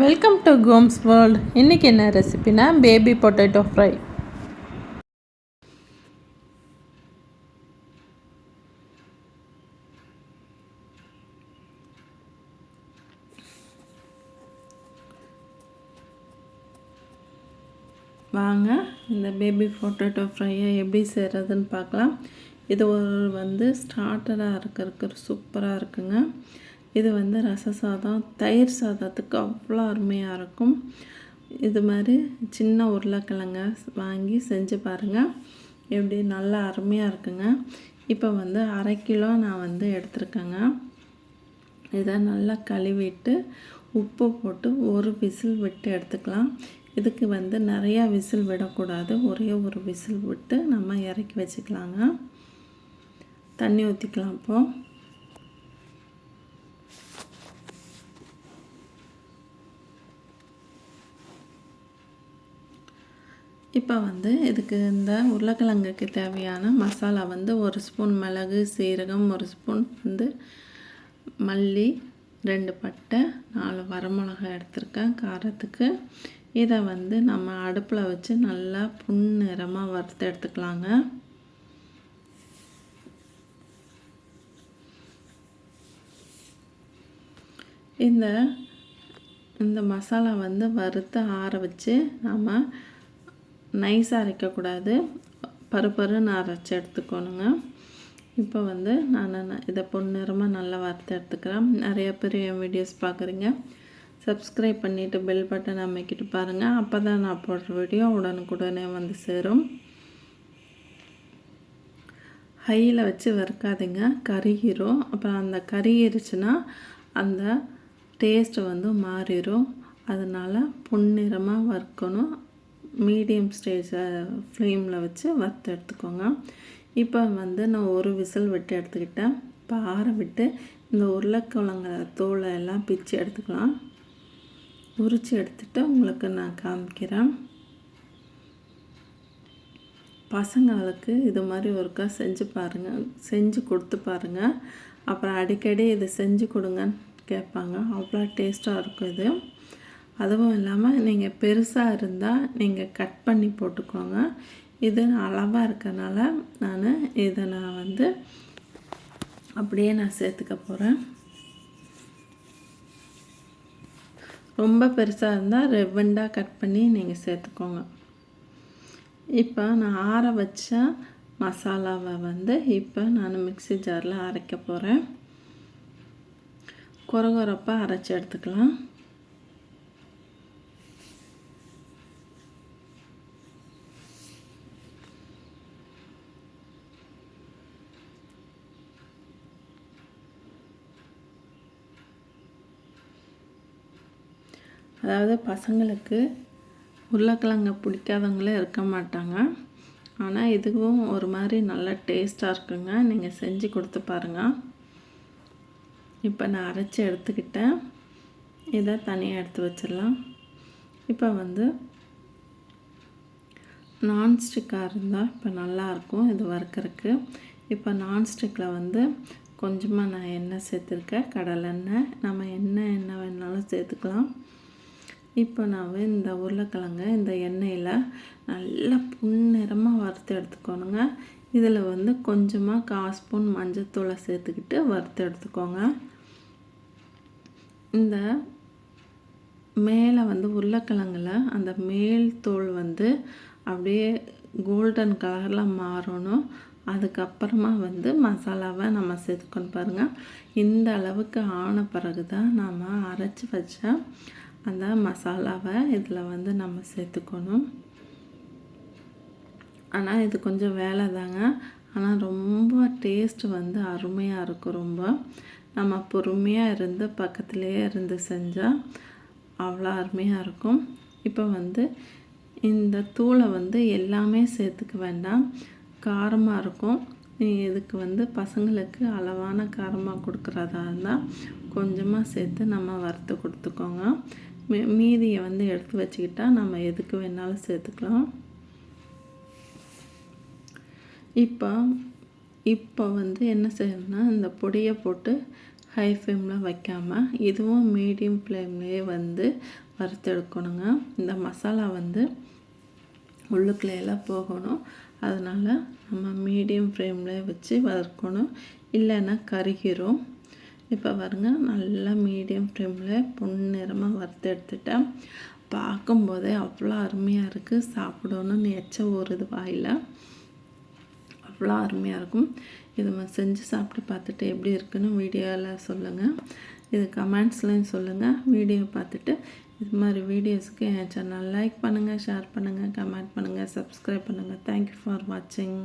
Welcome to Gomez world. இன்றைக்கி என்ன ரெசிபினா baby potato fry. வாங்க இந்த பேபி பொட்டேட்டோ ஃப்ரையை எப்படி செய்கிறதுன்னு பார்க்கலாம். இது ஒரு ஸ்டார்டராக இருக்கிறதுக்கு சூப்பராக இருக்குங்க. இது ரச சாதம், தயிர் சாதத்துக்கு அவ்வளோ அருமையாக இருக்கும். இது மாதிரி சின்ன உருளைக்கிழங்க வாங்கி செஞ்சு பாருங்கள், எப்படி நல்லா அருமையாக இருக்குங்க. இப்போ 1/2 கிலோ நான் எடுத்துருக்கேங்க. இதை நல்லா கழுவிட்டு உப்பு போட்டு ஒரு விசில் விட்டு எடுத்துக்கலாம். இதுக்கு நிறையா விசில் விடக்கூடாது, ஒரே ஒரு விசில் விட்டு நம்ம இறக்கி வச்சுக்கலாங்க. தண்ணி ஊற்றிக்கலாம். இப்போ இதுக்கு இந்த உருளைக்கிழங்குக்கு தேவையான மசாலா 1 ஸ்பூன் மிளகு, சீரகம், 1 ஸ்பூன் மல்லி, 2 பட்டை, 4 வரமிளகாய் எடுத்திருக்கேன் காரத்துக்கு. இதை நம்ம அடுப்பில் வச்சு நல்லா பொன்னிறமாக வறுத்து எடுத்துக்கலாங்க. இந்த மசாலா வறுத்து ஆற வச்சு நம்ம நைஸாக அரைக்கக்கூடாது, பருப்பருன்னு அரைச்சி எடுத்துக்கணுங்க. இப்போ நான் இதை பொன்னிறமாக நல்லா வறுத்து எடுத்துக்கிறேன். நிறைய பேர் என் வீடியோஸ் பார்க்குறீங்க, சப்ஸ்கிரைப் பண்ணிவிட்டு பெல் பட்டன் அமைக்கிட்டு பாருங்கள். அப்போ தான் நான் போடுற வீடியோ உடனுக்குடனே சேரும். ஹையில் வச்சு வறுக்காதீங்க, கருகிரும். அப்புறம் அந்த கருகிருச்சுன்னா அந்த டேஸ்ட்டு மாறிடும். அதனால் பொன்னிறமாக வறுக்கணும். மீடியம் ஸ்டேஜ் ஃப்ளேமில் வச்சு வறுத்து எடுத்துக்கோங்க. இப்போ நான் ஒரு விசில் விட்டு எடுத்துக்கிட்டேன். இப்போ ஆற விட்டு இந்த உருளைக்கிழங்கு தோலை எல்லாம் பிச்சு எடுத்துக்கலாம். உரித்து எடுத்துகிட்டு உங்களுக்கு நான் காமிக்கிறேன். பசங்களுக்கு இது மாதிரி ஒருக்கா செஞ்சு பாருங்கள், செஞ்சு கொடுத்து பாருங்கள். அப்புறம் அடிக்கடி இதை செஞ்சு கொடுங்கன்னு கேட்பாங்க, அவ்வளோ டேஸ்ட்டாக இருக்கும் இது. அதுவும் இல்லாமல் நீங்கள் பெருசாக இருந்தால் நீங்கள் கட் பண்ணி போட்டுக்கோங்க. இது அளவாக இருக்கனால இதை அப்படியே நான் சேர்த்துக்க போகிறேன். ரொம்ப பெருசாக இருந்தால் ரெவண்டாக கட் பண்ணி நீங்கள் சேர்த்துக்கோங்க. இப்போ நான் ஆற வச்ச மசாலாவை இப்போ நான் மிக்ஸி ஜாரில் அரைக்க போகிறேன். கொரகொரப்பாக அரைச்சி எடுத்துக்கலாம். அதாவது பசங்களுக்கு உருளைக்கிழங்கு பிடிக்காதவங்களே இருக்க மாட்டாங்க. ஆனால் இதுவும் ஒரு மாதிரி நல்ல டேஸ்ட்டாக இருக்குங்க. நீங்கள் செஞ்சு கொடுத்து பாருங்கள். இப்போ நான் அரைச்சி எடுத்துக்கிட்டேன். இதை தனியாக எடுத்து வச்சிடலாம். இப்போ நான்ஸ்டிக்காக இருந்தால் இப்போ நல்லாயிருக்கும் இது வறுக்கிறதுக்கு. இப்போ நான்ஸ்டிக்கில் கொஞ்சமாக நான் எண்ணெய் சேர்த்துருக்கேன், கடலெண்ணெய். நம்ம எண்ணெய் வேணாலும் சேர்த்துக்கலாம். இப்போ நான் இந்த உருளைக்கிழங்கு இந்த எண்ணெயில் நல்லா பொன்னிறமாக வறுத்து எடுத்துக்கணுங்க. இதில் கொஞ்சமாக 1/4 ஸ்பூன் மஞ்சத்தூளை சேர்த்துக்கிட்டு வறுத்து எடுத்துக்கோங்க. இந்த மேலே உருளைக்கிழங்குல அந்த மேல் தோல் அப்படியே கோல்டன் கலரில் மாறணும். அதுக்கப்புறமா மசாலாவை நம்ம சேர்த்துக்கணும். பாருங்கள், இந்த அளவுக்கு ஆன பிறகு தான் நாம் அரைச்சி வச்ச அந்த மசாலாவை இதில் நம்ம சேர்த்துக்கணும். ஆனால் இது கொஞ்சம் வேலை தாங்க, ஆனால் ரொம்ப டேஸ்ட்டு அருமையாக இருக்கும். ரொம்ப நம்ம பொறுமையாக இருந்து பக்கத்துலேயே இருந்து செஞ்சால் அவ்வளோ அருமையாக இருக்கும். இப்போ இந்த தூளை எல்லாமே சேர்த்துக்க வேண்டாம், காரமாக இருக்கும். இதுக்கு பசங்களுக்கு அளவான காரமாக கொடுக்குறதா இருந்தால் கொஞ்சமாக சேர்த்து நம்ம வறுத்து கொடுத்துக்கோங்க. மீதியை எடுத்து வச்சுக்கிட்டால் நம்ம எதுக்கு வேணாலும் சேர்த்துக்கலாம். இப்போ என்ன செய்யணும்னா, இந்த பொடியை போட்டு ஹை ஃப்ளேமில் வைக்காமல் இதுவும் மீடியம் ஃப்ளேம்லேயே வந்து வறுத்தெடுக்கணுங்க. இந்த மசாலா வந்து உள்ளுக்குள்ளேயெல்லாம் போகணும். அதனால் நம்ம மீடியம் ஃப்ளேம்லேயே வச்சு வறுக்கணும், இல்லைன்னா கருகிரும். இப்போ பாருங்க, நல்லா மீடியம் ஃப்ளேமில் பொன்னிறமாக வறுத்து எடுத்துட்டேன். பார்க்கும்போதே அவ்வளோ அருமையாக இருக்குது. சாப்பிடணும்னு எச்ச ஊறுது வாயில். அவ்வளோ அருமையாக இருக்கும். இது செஞ்சு சாப்பிட்டு பார்த்துட்டு எப்படி இருக்குன்னு வீடியோவில் சொல்லுங்கள். இது கமெண்ட்ஸ்லையும் சொல்லுங்கள். வீடியோ பார்த்துட்டு இது மாதிரி வீடியோஸ்க்கு என் சேனல் லைக் பண்ணுங்கள், ஷேர் பண்ணுங்கள், கமெண்ட் பண்ணுங்கள், சப்ஸ்கிரைப் பண்ணுங்கள். தேங்க்யூ ஃபார் வாட்சிங்.